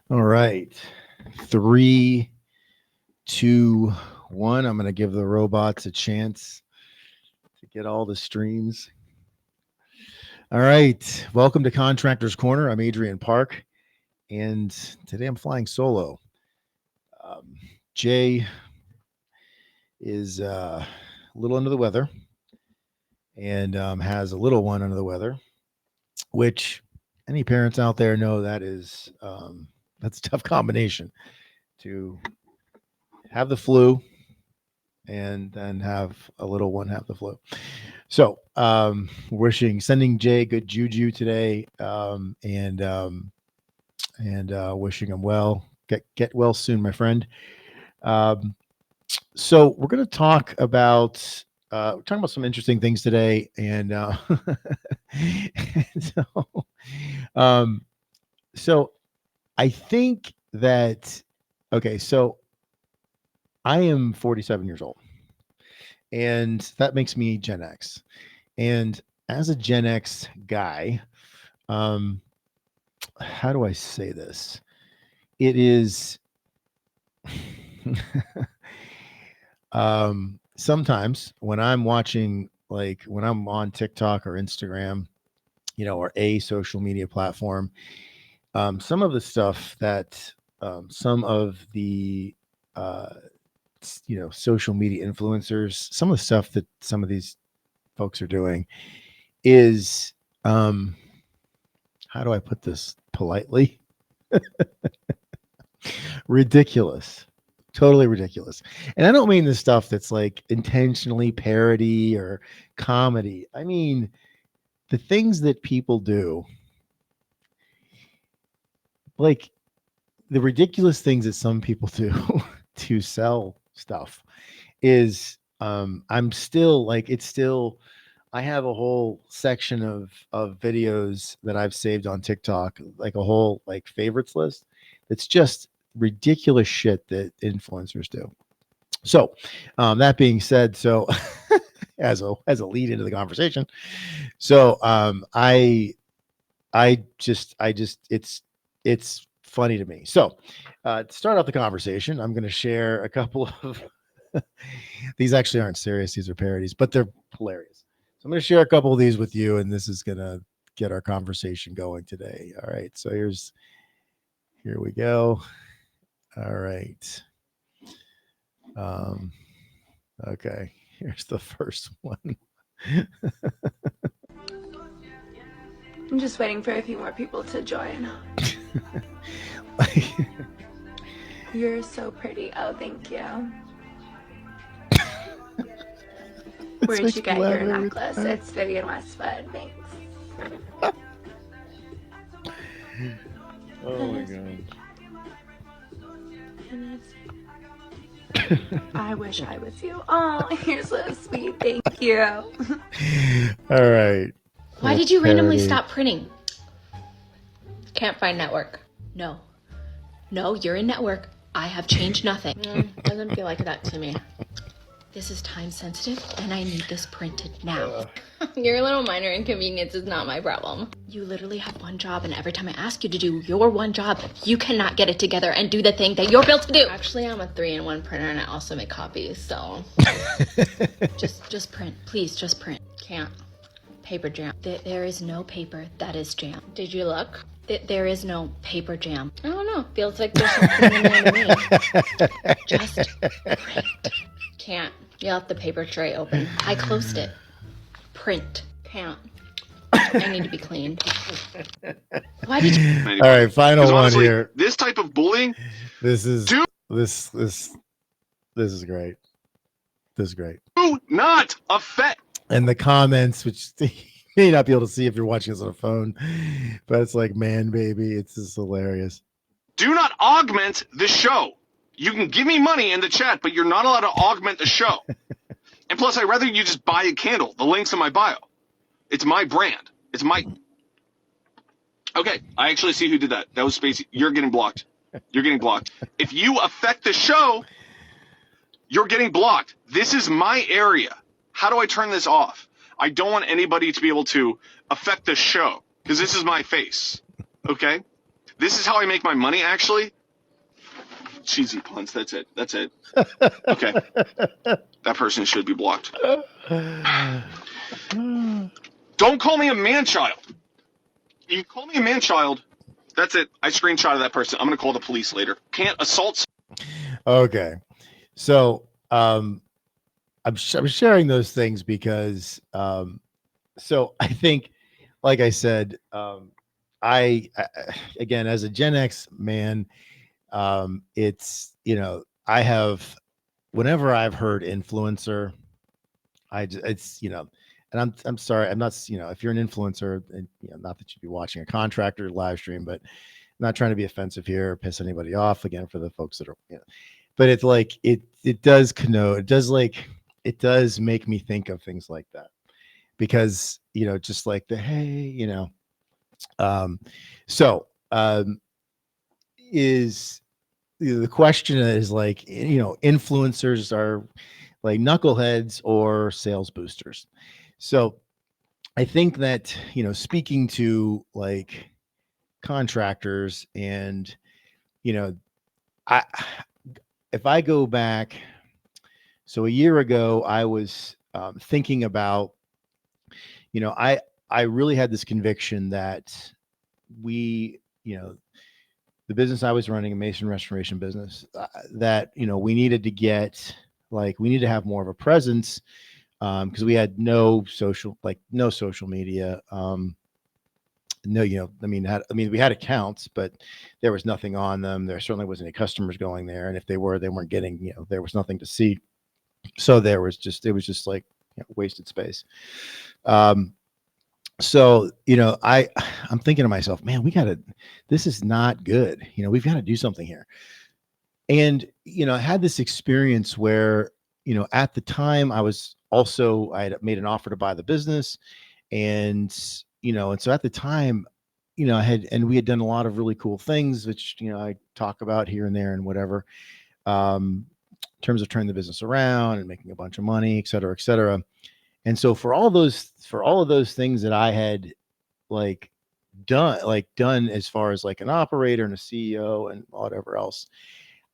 All right. 3, 2, 1. I'm going to give the robots a chance to get all the streams. All right. Welcome to Contractors Corner. I'm Adrian Park, and today I'm flying solo. Jay is a little under the weather and has a little one under the weather, which any parents out there know that is that's a tough combination to have the flu and then have a little one have the flu. So sending Jay good juju today, and wishing him well. Get well soon, my friend. So we're going to talk about some interesting things today, and so I think that okay. So I am 47 years old, and that makes me Gen X. And as a Gen X guy, how do I say this? It is sometimes when I'm watching, like when I'm on TikTok or Instagram, or a social media platform, some of the stuff that some of the social media influencers, some of the stuff that some of these folks are doing is how do I put this politely? Ridiculous. Totally ridiculous. And I don't mean the stuff that's like intentionally parody or comedy. I mean the things that people do, like the ridiculous things that some people do to sell stuff is I'm still like, it's still, I have a whole section of videos that I've saved on TikTok, like a whole like favorites list. That's just ridiculous shit that influencers do. So that being said, so as a lead into the conversation, so I just it's funny to me. So to start off the conversation, I'm going to share a couple of these actually aren't serious. These are parodies, but they're hilarious. So I'm going to share a couple of these with you, and this is going to get our conversation going today. All right. So here we go. All right. Okay. Here's the first one. I'm just waiting for a few more people to join. You're so pretty. Oh, thank you. Where did you get your necklace? It's Vivian Westwood. Thanks. Oh my god. I wish I was you. Oh, you're so sweet. Thank you. All right. Why did you randomly stop printing? Can't find network. No, you're in network. I have changed nothing. Doesn't feel like that to me. This is time sensitive, and I need this printed now. Your little minor inconvenience is not my problem. You literally have one job, and every time I ask you to do your one job, you cannot get it together and do the thing that you're built to do. Actually, I'm a 3-in-1 printer, and I also make copies, so just print, please. Just print. Can't. Paper jam. There is no paper that is jam. Did you look? There is no paper jam. I don't know. Feels like there's something in there to me. Just print. Can't. You left the paper tray open. I closed it. Print. Can't. I need to be cleaned. Why did you? All right, final one honestly, here. This type of bullying. This is this is great. This is great. Do not affect. And the comments, which you may not be able to see if you're watching this on a phone, but it's like, man, baby, it's just hilarious. Do not augment the show. You can give me money in the chat, but you're not allowed to augment the show. And plus, I'd rather you just buy a candle. The link's in my bio. It's my brand. It's my... Okay, I actually see who did that. That was Spacey. You're getting blocked. You're getting blocked. If you affect the show, you're getting blocked. This is my area. How do I turn this off? I don't want anybody to be able to affect the show because this is my face. Okay? This is how I make my money, actually. Cheesy puns. That's it. That's it. Okay. That person should be blocked. Don't call me a man-child. You call me a man-child, that's it. I screenshotted that person. I'm going to call the police later. Can't assault. Okay. So I'm sharing those things because so I think, like I said, I again, as a Gen X man, it's, I have, whenever I've heard influencer, it's, and I'm sorry, I'm not, if you're an influencer, and not that you'd be watching a contractor live stream, but I'm not trying to be offensive here or piss anybody off again for the folks that are, but it's like, it does connote, it does make me think of things like that because, just like the, hey, um, so, is, the question is like, influencers are like knuckleheads or sales boosters. So I think that, speaking to like contractors and, I, if I go back, so a year ago, I was thinking about, I really had this conviction that we, the business I was running, a mason restoration business, that, we needed to get, like, we need to have more of a presence because we had no social media. No, we had accounts, but there was nothing on them. There certainly wasn't any customers going there. And if they were, they weren't getting, there was nothing to see. So it was just like wasted space. So, I'm thinking to myself, man, this is not good. We've got to do something here. And, I had this experience where, at the time I had made an offer to buy the business and, and so at the time, we had done a lot of really cool things, which, I talk about here and there and whatever, in terms of turning the business around and making a bunch of money, et cetera, et cetera. And so for all of those things that I had done as far as like an operator and a CEO and whatever else,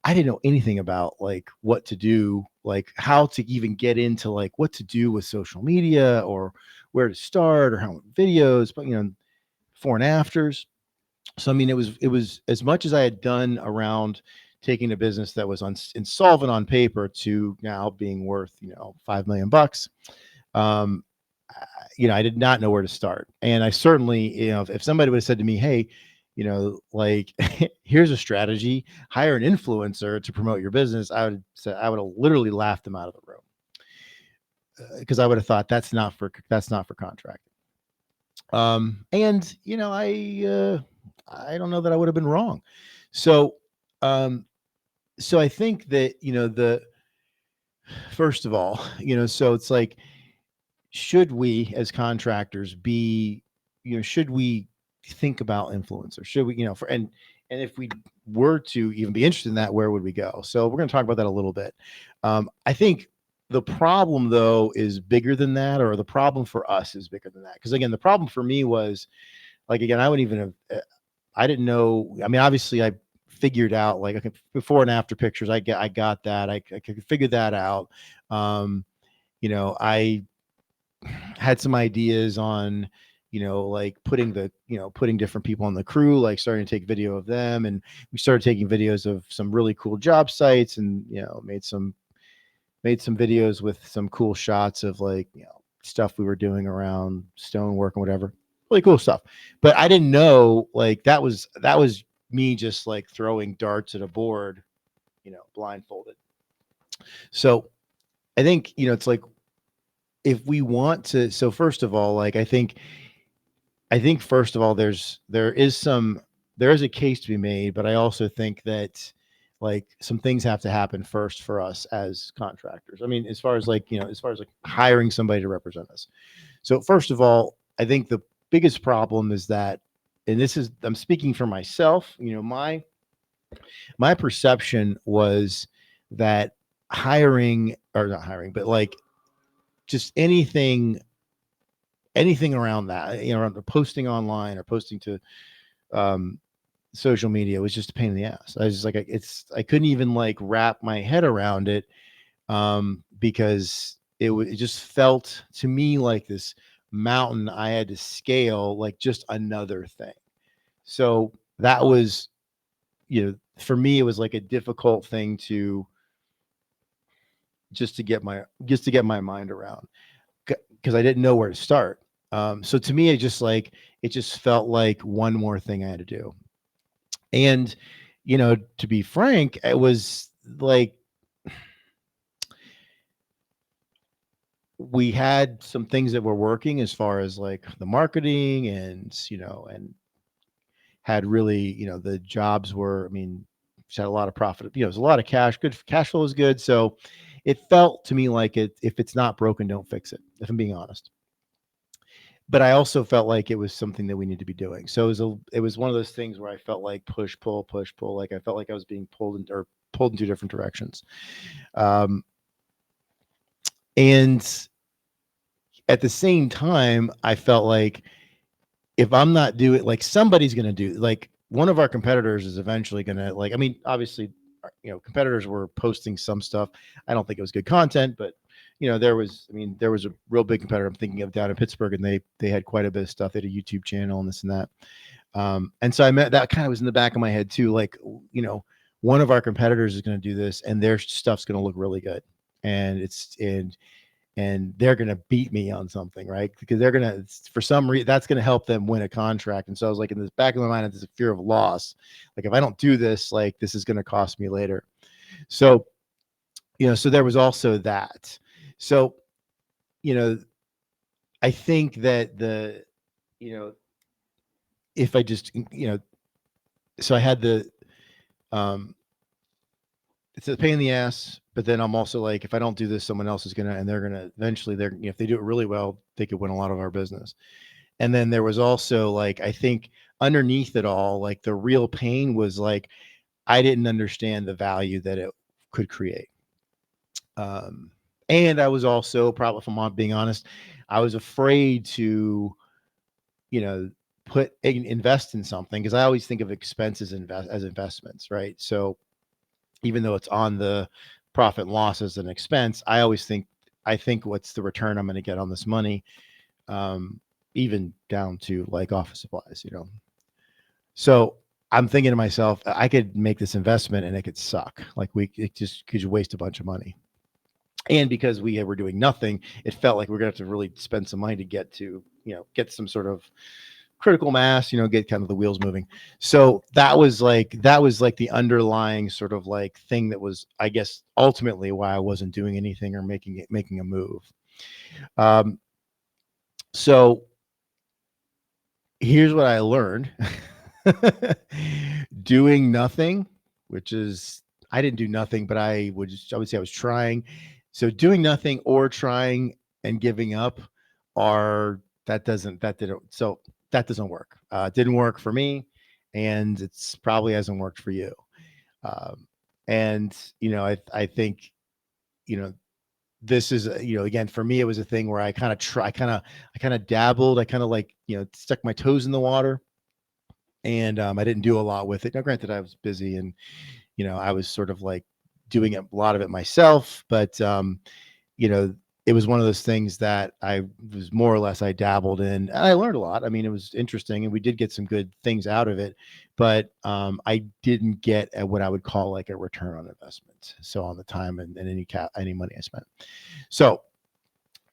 I didn't know anything about like what to do, like how to even get into like what to do with social media or where to start or how videos, but before and afters. So, I mean, it was as much as I had done around taking a business that was insolvent on paper to now being worth, $5 million. I did not know where to start. And I certainly, if somebody would have said to me, hey, like, here's a strategy, hire an influencer to promote your business, I would have literally laughed them out of the room. Because I would have thought that's not for contracting. And I don't know that I would have been wrong. So, so I think that, first of all, so it's like, should we as contractors be, should we think about influencers? Should we, and if we were to even be interested in that, where would we go? So we're going to talk about that a little bit. I think the problem though is bigger than that, or the problem for us is bigger than that. Because again, the problem for me was like, again, I wouldn't even have, I didn't know. I mean, obviously I figured out like, okay, before and after pictures. I got that. I could figure that out. I had some ideas on, like putting different people on the crew, like starting to take video of them. And we started taking videos of some really cool job sites and, made some videos with some cool shots of like, stuff we were doing around stonework and whatever, really cool stuff. But I didn't know like that was me just like throwing darts at a board, blindfolded. So I think, it's like, if we want to, so first of all, like, I think first of all, there is a case to be made, but I also think that like some things have to happen first for us as contractors. I mean, as far as like hiring somebody to represent us. So first of all, I think the biggest problem is that, and I'm speaking for myself, my perception was that not hiring, but like just anything around that, around the posting online or posting to social media was just a pain in the ass. I was just like, I couldn't even like wrap my head around it, because it just felt to me like this mountain I had to scale, like just another thing. So that was, for me, it was like a difficult thing to just to get my mind around, because I didn't know where to start. So to me, it just felt like one more thing I had to do. And, to be frank, it was like we had some things that were working as far as like the marketing and had really, the jobs were, I mean, just had a lot of profit, it was a lot of cash, good cash flow was good. So it felt to me like if it's not broken, don't fix it, if I'm being honest. But I also felt like it was something that we need to be doing. So it was one of those things where I felt like push, pull, push, pull. Like I felt like I was being pulled in two different directions. And at the same time, I felt like if I'm not doing, like, somebody's going to do, like, one of our competitors is eventually going to, like, I mean, obviously, competitors were posting some stuff. I don't think it was good content, but there was a real big competitor I'm thinking of down in Pittsburgh, and they had quite a bit of stuff. They had a YouTube channel and this and that. And so that kind of was in the back of my head too. Like, one of our competitors is going to do this and their stuff's going to look really good. And they're going to beat me on something, right? Because they're going to, for some reason, that's going to help them win a contract. And so I was like, in the back of my mind, there's a fear of loss. Like, if I don't do this, like, this is going to cost me later. So, so there was also that. So, I think that if I just, so I had it's a pain in the ass, but then I'm also like, if I don't do this, someone else is going to, and they're going to eventually, if they do it really well, they could win a lot of our business. And then there was also, like, I think underneath it all, like, the real pain was like, I didn't understand the value that it could create. And I was also, probably, if I'm being honest, I was afraid to, invest in something, because I always think of expenses as investments, right? So even though it's on the profit and loss as an expense, I think what's the return I'm going to get on this money, even down to like office supplies, So I'm thinking to myself, I could make this investment and it could suck. Like, it just could waste a bunch of money. And because we were doing nothing, it felt like we're going to have to really spend some money to get get some sort of critical mass, get kind of the wheels moving. So that was like the underlying sort of like thing that was, I guess, ultimately why I wasn't doing anything or making a move. So here's what I learned. Doing nothing, which is, I didn't do nothing, but I would say I was trying. So doing nothing or trying and giving up that doesn't work. It didn't work for me, and it's probably hasn't worked for you. And I think this is again, for me, it was a thing where I kind of dabbled. I kind of, like, stuck my toes in the water, and I didn't do a lot with it. Now, granted, I was busy, and I was sort of like doing a lot of it myself, but it was one of those things that I was more or less, I dabbled in, and I learned a lot. I mean, it was interesting, and we did get some good things out of it, but I didn't get what I would call like a return on investment. So on the time and any money I spent. So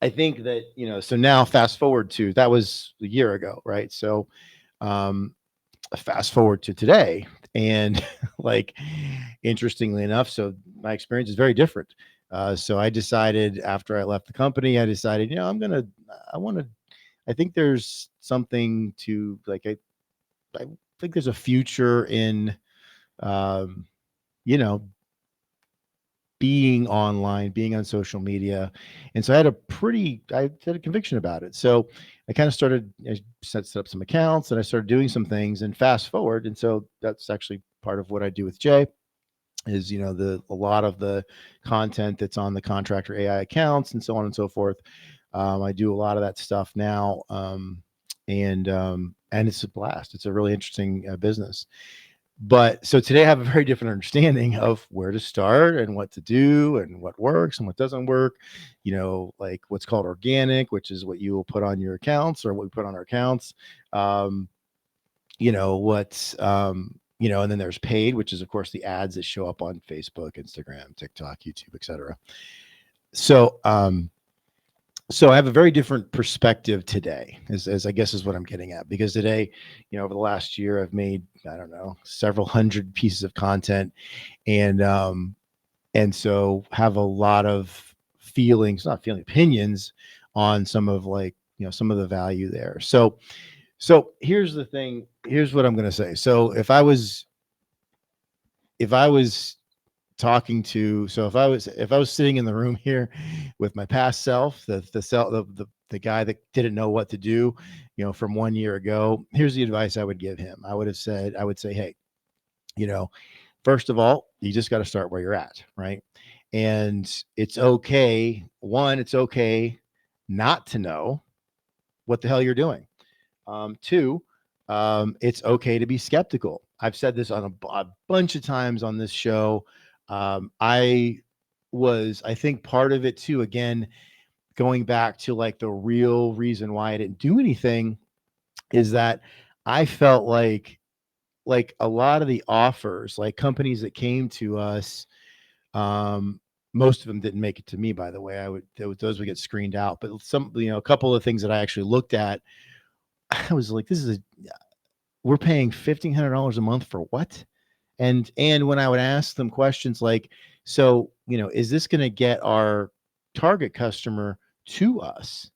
I think that, so now fast forward to, that was a year ago, right? So fast forward to today, and like, interestingly enough, so my experience is very different. So I decided, after I left the company, I decided, I think there's something to, like, I think there's a future in, you know, being online, being on social media. And so I had a conviction about it. So I kind of I set up some accounts, and I started doing some things, and fast forward. And so that's actually part of what I do with Jay is, a lot of the content that's on the contractor AI accounts and so on and so forth. I do a lot of that stuff now. And it's a blast. It's a really interesting business. But so today I have a very different understanding of where to start and what to do and what works and what doesn't work. Like what's called organic, which is what you will put on your accounts or what we put on our accounts. What's and then there's paid, which is of course the ads that show up on Facebook, Instagram, TikTok, YouTube, etc. So I have a very different perspective today, as I guess is what I'm getting at, because today, over the last year, I've made, I don't know, several hundred pieces of content, and so have a lot of opinions on some of some of the value there. So here's the thing. Here's what I'm going to say. So if I was talking to, so if I was sitting in the room here with my past self, the guy that didn't know what to do, from 1 year ago, here's the advice I would give him. I would say, hey, first of all, you just got to start where you're at, right? And it's okay. It's okay not to know what the hell you're doing. Two, it's okay to be skeptical. I've said this on a bunch of times on this show. I think part of it too, again, going back to like the real reason why I didn't do anything is that I felt like a lot of the offers, like companies that came to us, most of them didn't make it to me, by the way. Those would get screened out, but a couple of things that I actually looked at, I was like, we're paying $1,500 a month for what? And when I would ask them questions like, so, is this going to get our target customer to us?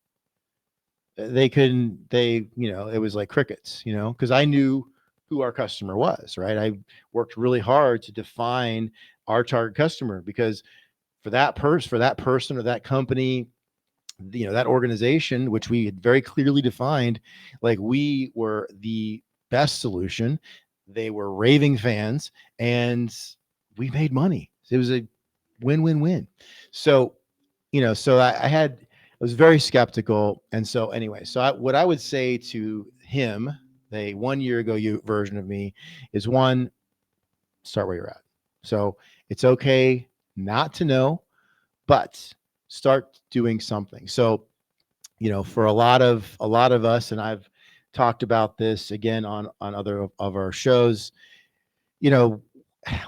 It was like crickets, because I knew who our customer was, right? I worked really hard to define our target customer, because for that person or that company, that organization, which we had very clearly defined, like we were the best solution. They were raving fans and we made money. It was a win-win-win. So, I was very skeptical. And so anyway, what I would say to him, the 1 year ago version of me, is one, start where you're at. So it's okay not to know, but start doing something. So, for a lot of us, and I've talked about this again on other of our shows,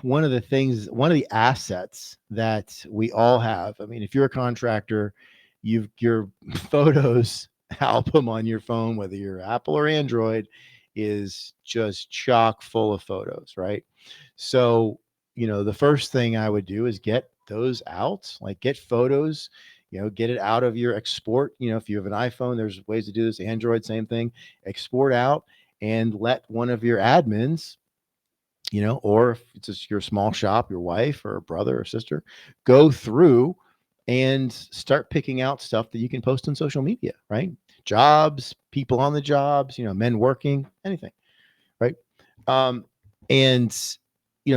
one of the assets that we all have. I mean, if you're a contractor, your photos album on your phone, whether you're Apple or Android, is just chock full of photos, right? So, the first thing I would do is get those out, like get photos, get it out of your export. If you have an iPhone, there's ways to do this. Android, same thing. Export out and let one of your admins, or if it's just your small shop, your wife or brother or sister, go through and start picking out stuff that you can post on social media, right? Jobs, people on the jobs, men working, anything, right? And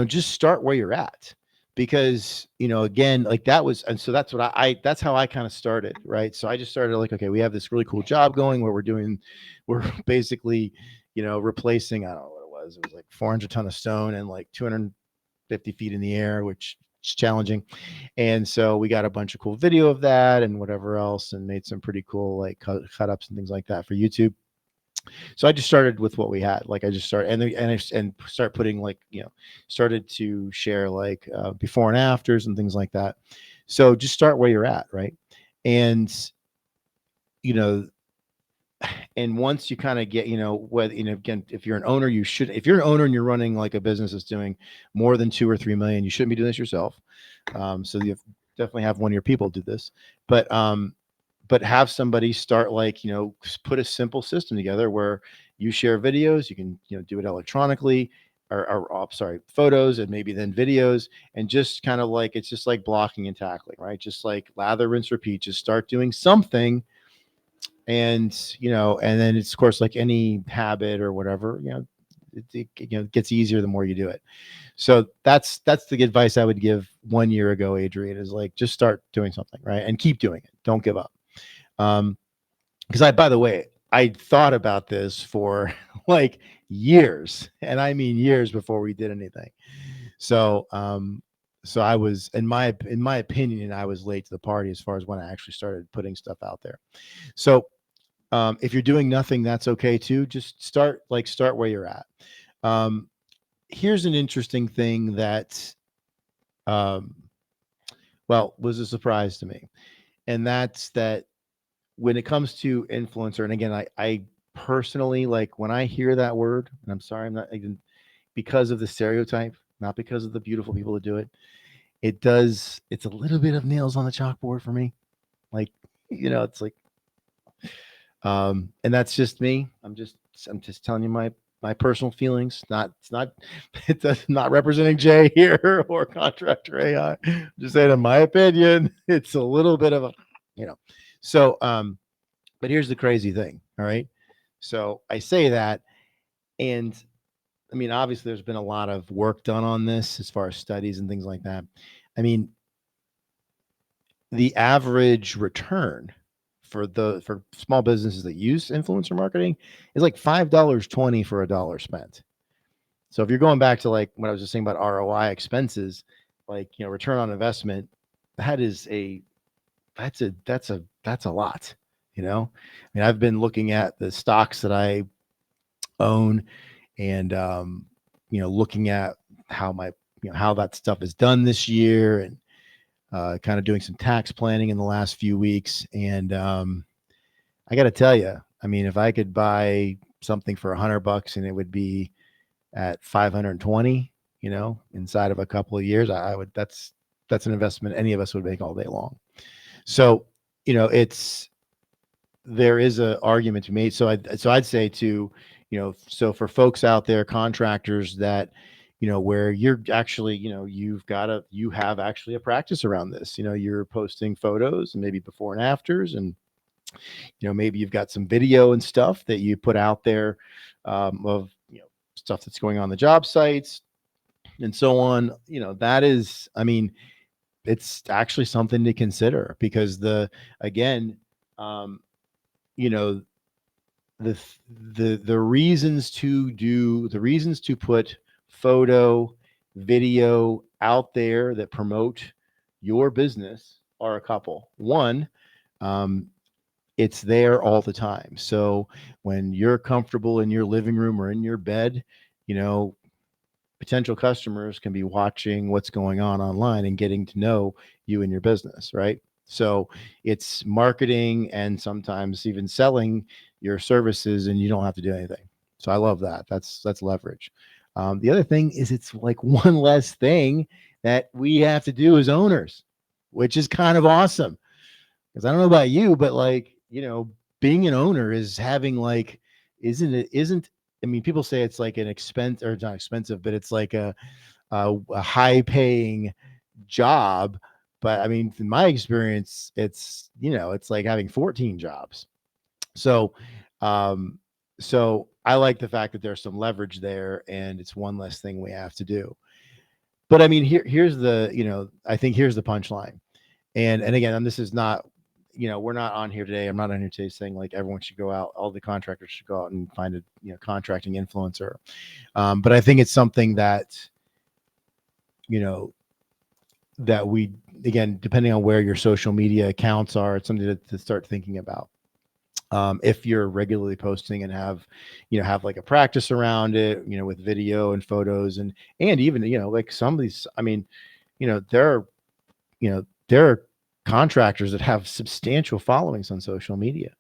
just start where you're at, because again, like that was, and so that's what that's how I kind of started, right? So I just started like, okay, we have this really cool job going where we're basically replacing, I don't know what it was like 400 ton of stone and like 250 feet in the air, which is challenging. And so we got a bunch of cool video of that and whatever else, and made some pretty cool like cut ups and things like that for YouTube. So I just started with what we had. Like I just started and start putting started to share like before and afters and things like that. So just start where you're at, right? And and once you kind of get, whether, again, if you're an owner, if you're an owner and you're running like a business that's doing more than 2 or 3 million, you shouldn't be doing this yourself. So you definitely have one of your people do this, but have somebody start put a simple system together where you share videos, you can, do it electronically or sorry, photos and maybe then videos, and just kind of like, it's just like blocking and tackling, right? Just like lather, rinse, repeat, just start doing something. And, and then it's of course, like any habit or whatever, it gets easier the more you do it. So that's the advice I would give 1 year ago, Adrian, is like, just start doing something, right? And keep doing it. Don't give up. Because by the way, I thought about this for like years, and I mean years before we did anything. So, so I was, in my opinion, I was late to the party as far as when I actually started putting stuff out there. So, if you're doing nothing, that's okay too. Just start where you're at. Um, Here's an interesting thing that, um, well, was a surprise to me, and that's that when it comes to influencer, and again, I personally, like when I hear that word, and I'm sorry, I'm not even, because of the stereotype, not because of the beautiful people that do it. It's a little bit of nails on the chalkboard for me. Like, it's like, and that's just me. I'm just telling you my personal feelings. It's not it does not representing Jay here or Contractor AI. I'm just saying, in my opinion, it's a little bit of a, you know. So, but here's the crazy thing. All right. So I say that, and I mean, obviously, there's been a lot of work done on this as far as studies and things like that. I mean, the average return for small businesses that use influencer marketing is like $5.20 for a dollar spent. So if you're going back to like what I was just saying about ROI expenses, like, return on investment, that is a that's a lot. I mean, I've been looking at the stocks that I own, and looking at how my how that stuff is done this year, and kind of doing some tax planning in the last few weeks. And I got to tell you, I mean, if I could buy something for $100 and it would be at 520, inside of a couple of years, I would, that's an investment any of us would make all day long. So, it's, there is a argument to be made. So I'd say to, so for folks out there, contractors that, where you're actually, you have actually a practice around this, you're posting photos and maybe before and afters, and, maybe you've got some video and stuff that you put out there, of, stuff that's going on the job sites and so on. That is, I mean, it's actually something to consider, because again, um, you know, the reasons to put photo, video out there that promote your business are a couple. One, um, it's there all the time. So when you're comfortable in your living room or in your bed, you know, potential customers can be watching what's going on online and getting to know you and your business, right? So it's marketing and sometimes even selling your services, and you don't have to do anything. So I love that. That's leverage. The other thing is, it's like one less thing that we have to do as owners, which is kind of awesome. Because I don't know about you, but like, being an owner is having like, isn't, I mean, people say it's like an expense, or it's not expensive, but it's like a high paying job. But I mean, in my experience, it's like having 14 jobs. So, um, so I like the fact that there's some leverage there, and it's one less thing we have to do. But I mean, here's the, I think here's the punchline. And again, and this is not, we're not on here today. I'm not on here today saying like everyone should go out, all the contractors should go out and find a, contracting influencer. But I think it's something that, you know, that we, again, depending on where your social media accounts are, it's something to start thinking about. If you're regularly posting and have like a practice around it, with video and photos, and even, like some of these, I mean, there are contractors that have substantial followings on social media.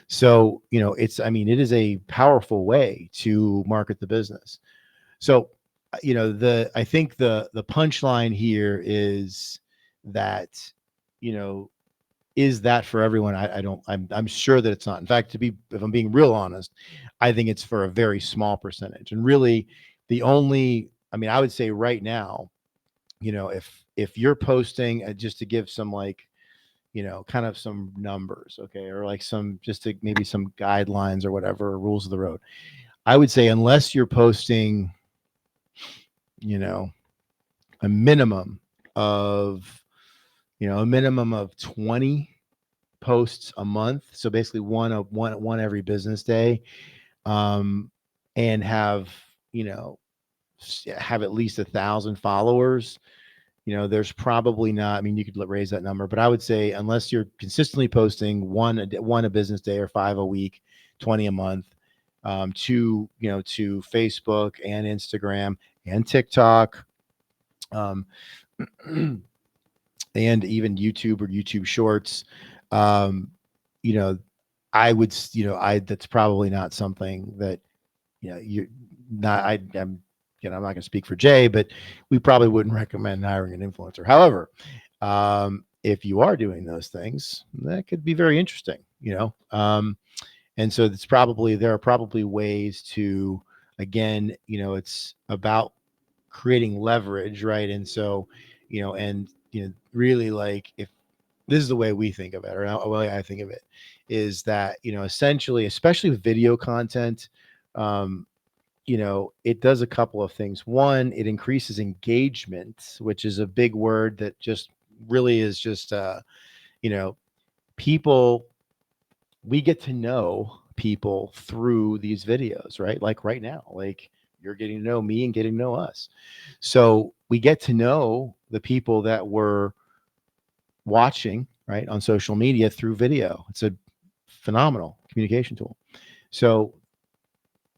So, I mean, it is a powerful way to market the business. So, I think the punchline here is that, is that for everyone? I don't, I'm sure that it's not. In fact, if I'm being real honest, I think it's for a very small percentage. And really I mean, I would say right now, if you're posting, just to give some like, kind of some numbers, okay, or like some, just to maybe some guidelines or whatever, rules of the road. I would say, unless you're posting, a minimum of, a minimum of 20 posts a month. So basically one every business day, and have, have at least 1,000 followers. There's probably not, I mean, you could raise that number, but I would say unless you're consistently posting one a business day or 5 a week, 20 a month, to Facebook and Instagram and TikTok, um, and even YouTube or YouTube Shorts, you know, I would, that's probably not something that, you're not, I'm not going to speak for Jay, but we probably wouldn't recommend hiring an influencer. However, if you are doing those things, that could be very interesting, and so there are probably ways to, again, it's about creating leverage, right? And so, really, like, if this is the way we think of it, or the way I think of it, is that, essentially, especially with video content, um, it does a couple of things. One, it increases engagement, which is a big word that just really is just, you know, people, we get to know people through these videos, right? Like right now, like you're getting to know me and getting to know us. So we get to know the people that we're watching, right, on social media through video. It's a phenomenal communication tool. So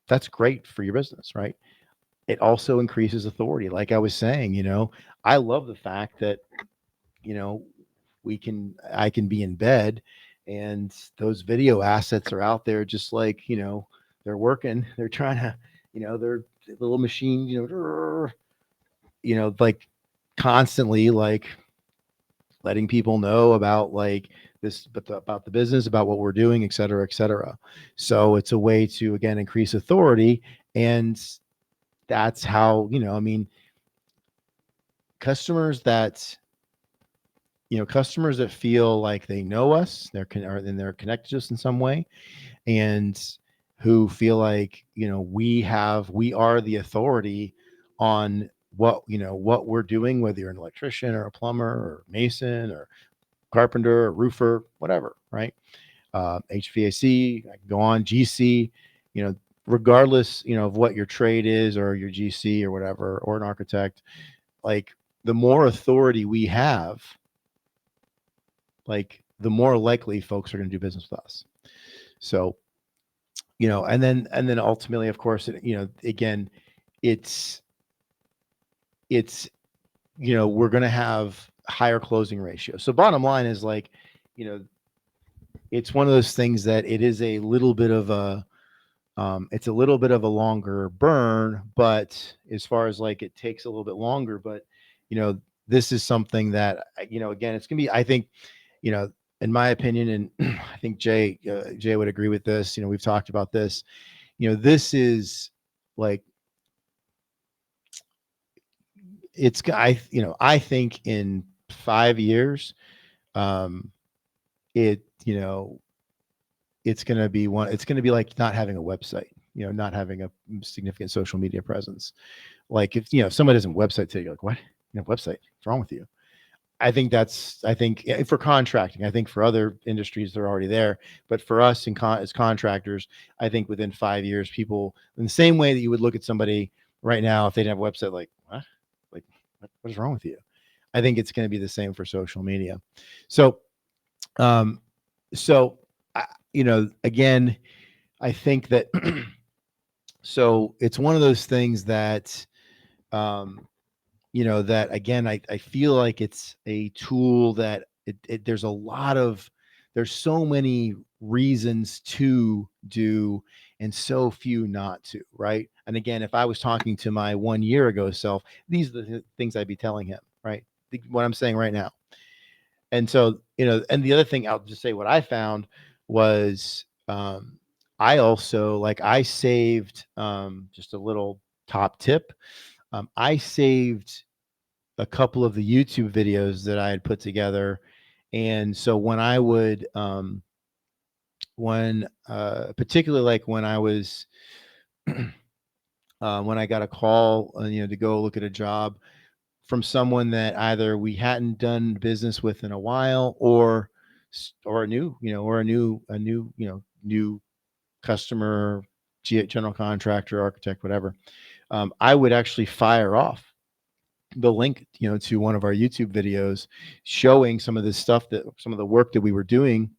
that's great for your business, right? It also increases authority. Like I was saying, I love the fact that, you know, I can be in bed and those video assets are out there, just like, they're working, they're trying to, they're the little machine, like constantly, like letting people know about like this, but about the business, about what we're doing, et cetera, et cetera. So it's a way to, again, increase authority. And that's how, I mean, customers that, customers that feel like they know us, they're connected to us in some way, and who feel like, we are the authority on what we're doing, whether you're an electrician or a plumber or mason or carpenter or roofer, whatever, right? HVAC, I can go on, GC, regardless, of what your trade is, or your GC or whatever, or an architect, like the more authority we have, like the more likely folks are going to do business with us. So, and then ultimately, of course, again, it's, we're going to have higher closing ratios. So bottom line is, like, it's one of those things that it is a little bit of a, it's a little bit of a longer burn, but as far as like, it takes a little bit longer, but, this is something that, again, it's going to be, I think, in my opinion, and I think Jay would agree with this. We've talked about this. This is like, I think in 5 years, um, it, it's going to be it's going to be like not having a website, not having a significant social media presence. Like if somebody doesn't website today, you're like, what? Website? What's wrong with you? I think for contracting, I think for other industries, they're already there. But for us as contractors, I think within 5 years, people, in the same way that you would look at somebody right now, if they didn't have a website, like, what? Like, what is wrong with you? I think it's going to be the same for social media. So, um, so, again, I think that, so it's one of those things that, that again, I feel like it's a tool that there's there's so many reasons to do and so few not to, right? And again, if I was talking to my 1 year ago self, these are the things I'd be telling him, right? What I'm saying right now. And so, and the other thing, I'll just say what I found was, I also, like, I saved, just a little top tip. I saved a couple of the YouTube videos that I had put together. And so when I would, particularly like when I was, when I got a call, to go look at a job from someone that either we hadn't done business with in a while, or or a new, new customer, general contractor, architect, whatever, I would actually fire off the link, to one of our YouTube videos showing some of this stuff, some of the work that we were doing.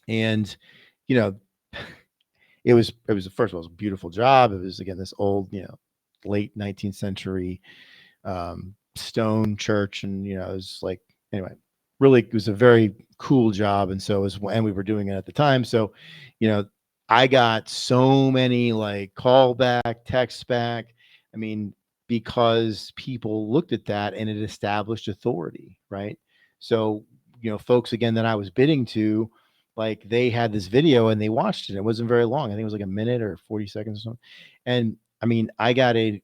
And, you know, it was first of all, it was a beautiful job. It was, again, this old, late 19th century stone church. And, it was like, anyway, really, it was a very cool job. And so and we were doing it at the time. So, I got so many like call back, text back. I mean, because people looked at that and it established authority, right? So, folks, again, that I was bidding to, like, they had this video and they watched it. It wasn't very long. I think it was like a minute or 40 seconds or something. And I mean, I got I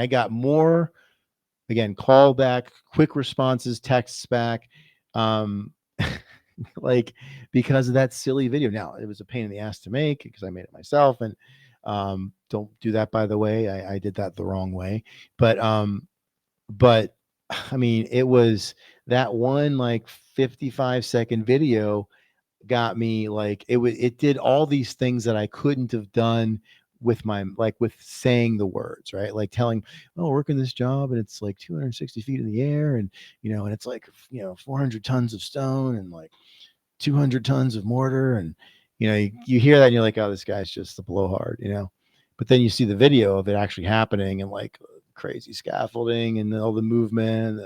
got more, again, call back, quick responses, texts back, like, because of that silly video. Now, it was a pain in the ass to make because I made it myself. And don't do that, by the way. I did that the wrong way. But I mean, it was that one like 55-second video got me, like, it did all these things that I couldn't have done with with saying the words, right? Like telling, oh, working this job and it's like 260 feet in the air, and and it's like 400 tons of stone and like 200 tons of mortar. And you hear that and you're like, oh, this guy's just a blowhard, but then you see the video of it actually happening, and like crazy scaffolding and all the movement,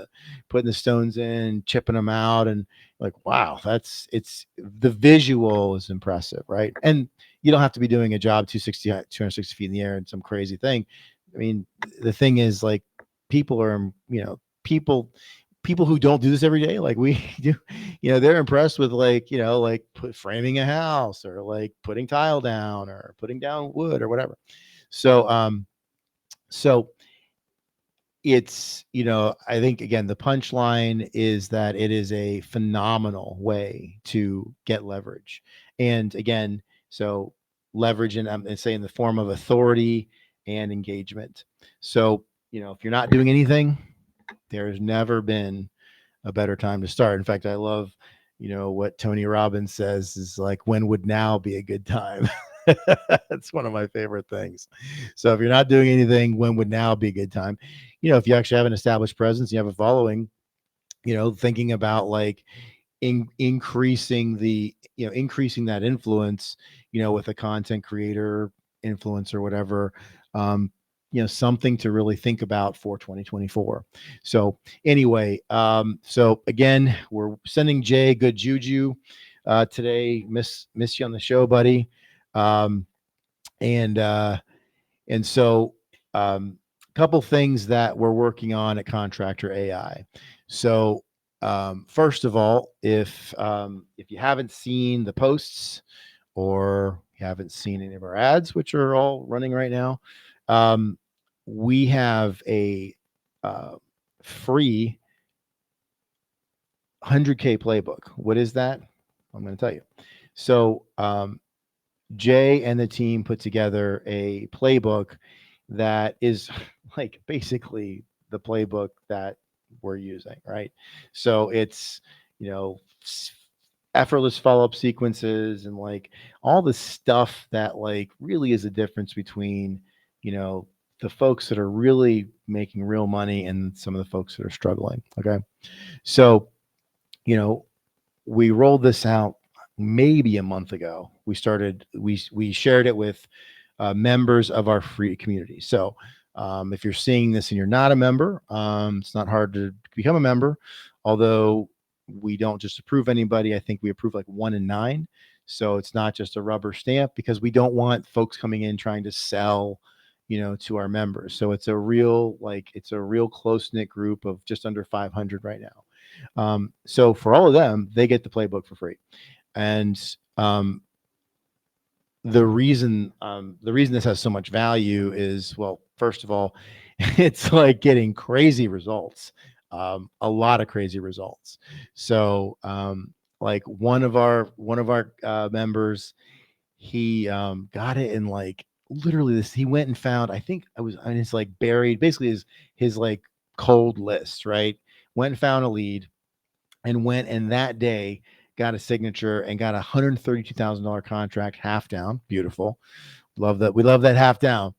putting the stones in, chipping them out, and like, wow, the visual is impressive, right? And you don't have to be doing a job 260 feet in the air and some crazy thing. I mean, the thing is, like, people are, people who don't do this every day, like we do, they're impressed with, like, like framing a house, or like putting tile down, or putting down wood, or whatever. So it's, I think, again, the punchline is that it is a phenomenal way to get leverage. And again, so leverage, and I'm say in the form of authority and engagement. So, if you're not doing anything, there's never been a better time to start. In fact, I love, what Tony Robbins says is like, when would now be a good time? That's one of my favorite things. So if you're not doing anything, when would now be a good time? If you actually have an established presence, you have a following, thinking about like increasing that influence, with a content creator, influencer, whatever, something to really think about for 2024. So anyway, so again, we're sending Jay good juju today. Miss you on the show, buddy. And so couple things that we're working on at Contractor AI. So first of all, if you haven't seen the posts, or you haven't seen any of our ads, which are all running right now, we have a free 100K playbook. What is that? I'm going to tell you. So Jay and the team put together a playbook that is like basically the playbook that we're using, right? So it's, effortless follow-up sequences, and like all the stuff that like really is a difference between, the folks that are really making real money and some of the folks that are struggling. Okay. So, we rolled this out maybe a month ago. We shared it with members of our free community. So if you're seeing this and you're not a member, it's not hard to become a member, although we don't just approve anybody. I think we approve like 1 in 9. So it's not just a rubber stamp, because we don't want folks coming in trying to sell, to our members. So it's a real close-knit group of just under 500 right now. So for all of them, they get the playbook for free. And the reason this has so much value is, well, first of all, it's like getting crazy results, a lot of crazy results. So like one of our members, he got it in like literally this. He went and found, I think I was, and it's like buried, basically his like cold list, right? Went and found a lead, and went and that day got a signature and got a $132,000 contract half down. Beautiful. Love that. We love that half down.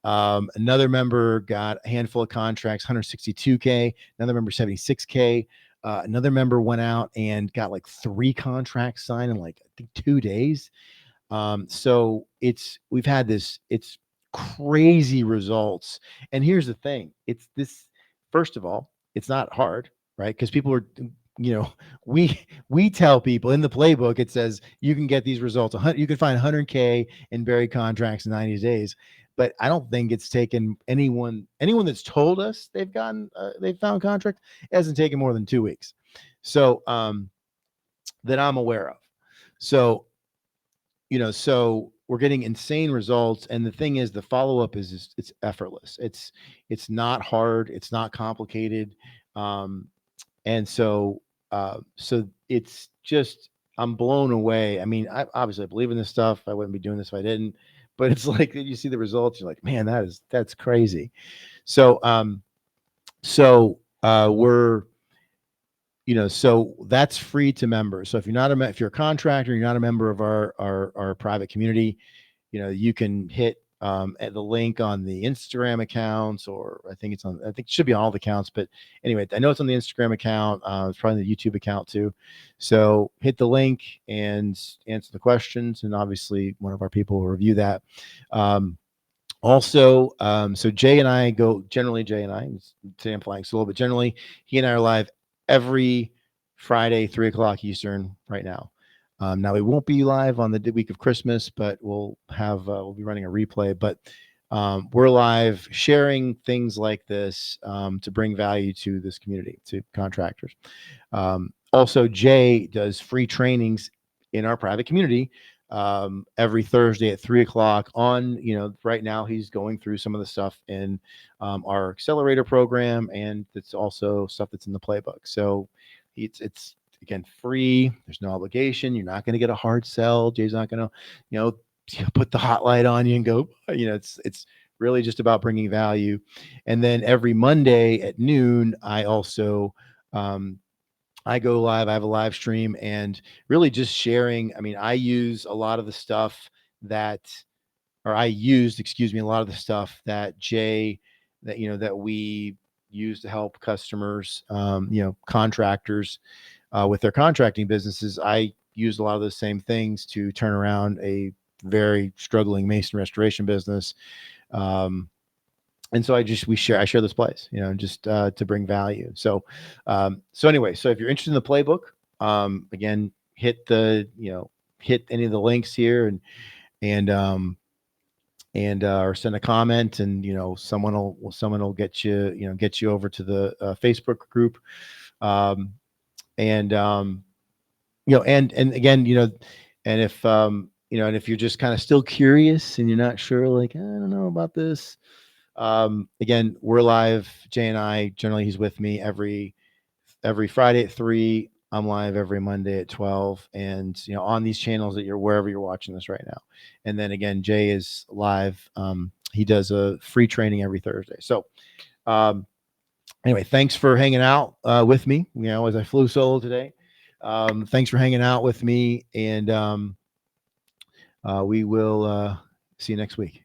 Another member got a handful of contracts, 162K, another member 76K. Another member went out and got like 3 contracts signed in like I think 2 days. So we've had it's crazy results. And here's the thing. It's this, first of all, it's not hard, right? Because people are, we tell people in the playbook, it says you can get these results. You can find 100K in buried contracts in 90 days. But I don't think it's taken anyone that's told us they've found contract, it hasn't taken more than 2 weeks. So, that I'm aware of. So, so we're getting insane results. And the thing is, the follow-up is it's effortless. It's not hard. It's not complicated. And so it's just, I'm blown away. I mean, I obviously believe in this stuff. I wouldn't be doing this if I didn't, but it's like, you see the results, you're like, man, that's crazy. So, we're, so that's free to members. So if you're a contractor, you're not a member of our private community, you can hit at the link on the Instagram accounts, or I think it should be on all the accounts, but anyway, I know it's on the Instagram account. It's probably the YouTube account too. So hit the link and answer the questions. And obviously one of our people will review that. Also, so Jay and I, today I'm flying solo, but generally he and I are live every Friday, 3:00 Eastern right now. Now we won't be live on the week of Christmas, but we'll be running a replay, but we're live sharing things like this to bring value to this community, to contractors. Also, Jay does free trainings in our private community every Thursday at 3:00 on, right now he's going through some of the stuff in our accelerator program, and it's also stuff that's in the playbook. So it's again, free. There's no obligation. You're not going to get a hard sell. Jay's not going to, put the hot light on you and go, it's really just about bringing value. And then every Monday at noon, I also, I go live. I have a live stream and really just sharing. I mean, I use a lot of the stuff a lot of the stuff that Jay, that we use to help customers, contractors, with their contracting businesses. I used a lot of those same things to turn around a very struggling mason restoration business. And so I share this place, just to bring value. So anyway, so if you're interested in the playbook, again, hit any of the links here and or send a comment, and someone will get you over to the Facebook group. And again, and if you're just kind of still curious and you're not sure, like, I don't know about this, again, we're live. Jay and I, generally he's with me every Friday at 3. I'm live every Monday at 12, and on these channels wherever you're watching this right now. And then again, Jay is live. He does a free training every Thursday. So anyway, thanks for hanging out with me, as I flew solo today. Thanks for hanging out with me, and we will see you next week.